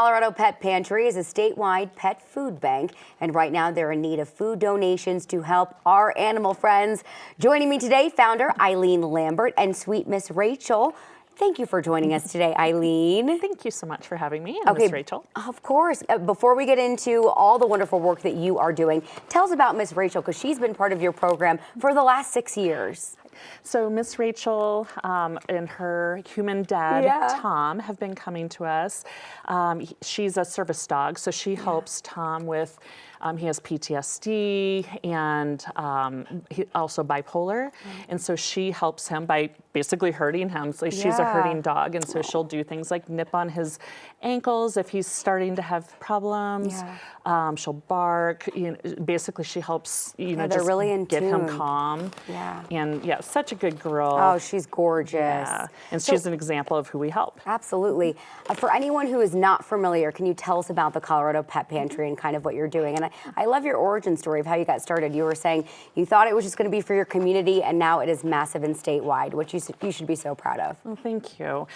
Colorado Pet Pantry is a statewide pet food bank, and right now they're in need of food donations to help our animal friends. Joining me today, founder Eileen Lambert and sweet Miss Rachel. Thank you for joining us today, Eileen. Thank you so much for having me, Miss Rachel. Of course. Before we get into all the wonderful work that you are doing, tell us about Miss Rachel, because she's been part of your program for the last 6 years. So Miss Rachel and her human dad, Tom, have been coming to us. She's a service dog, so she helps Tom with, he has PTSD and he also bipolar. And so she helps him by basically herding him. So she's a herding dog, and so she'll do things like nip on his ankles if he's starting to have problems. She'll bark. Basically, she helps just really get him calm. And such a good girl. Oh, she's gorgeous. And she's an example of who we help. Absolutely. For anyone who is not familiar, can you tell us about the Colorado Pet Pantry and kind of what you're doing? And I love your origin story of how you got started. You were saying you thought it was just going to be for your community, and now it is massive and statewide, which you should be so proud of. Well, thank you.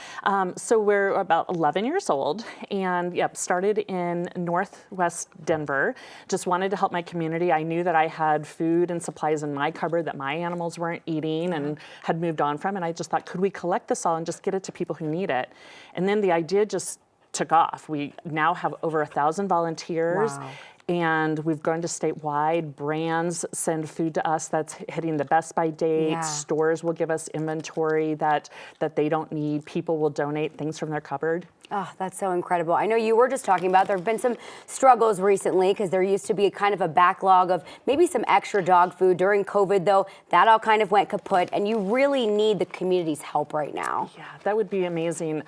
So we're about 11 years old, and started in Northwest Denver. Just wanted to help my community. I knew that I had food and supplies in my cupboard that my animals weren't eating and had moved on from, and I just thought, could we collect this all and just get it to people who need it? And then the idea just took off. We now have over 1,000 volunteers. And we've grown to statewide. Brands send food to us that's hitting the best by date. Stores will give us inventory that they don't need. People will donate things from their cupboard. Oh, that's so incredible. I know you were just talking about there have been some struggles recently because there used to be kind of a backlog of maybe some extra dog food. During COVID, though, that all kind of went kaput, and you really need the community's help right now. Yeah, that would be amazing.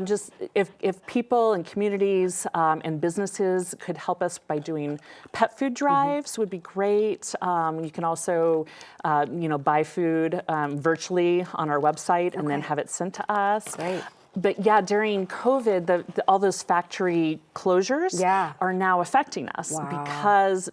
Just if people and communities and businesses could help us by doing pet food drives would be great. You can also, buy food virtually on our website and then have it sent to us. Great. But during COVID, all those factory closures are now affecting us because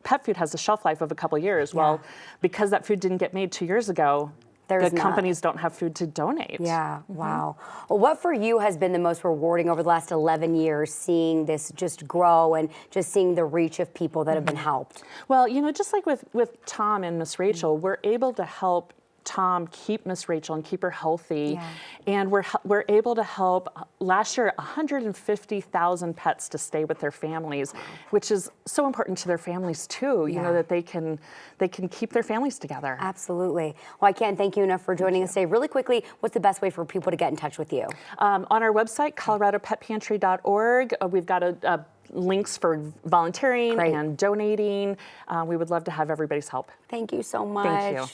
pet food has a shelf life of a couple years. Well, because that food didn't get made 2 years ago, the companies don't have food to donate. Wow. Well, what for you has been the most rewarding over the last 11 years, seeing this just grow and just seeing the reach of people that have been helped? Well, just like with Tom and Miss Rachel, we're able to help Tom keep Miss Rachel and keep her healthy. And we're able to help, last year, 150,000 pets to stay with their families, which is so important to their families too, you know, that they can keep their families together. Absolutely. Well, I can't thank you enough for joining us today. Really quickly, what's the best way for people to get in touch with you? On our website, coloradopetpantry.org, we've got links for volunteering and donating. We would love to have everybody's help. Thank you so much. Thank you.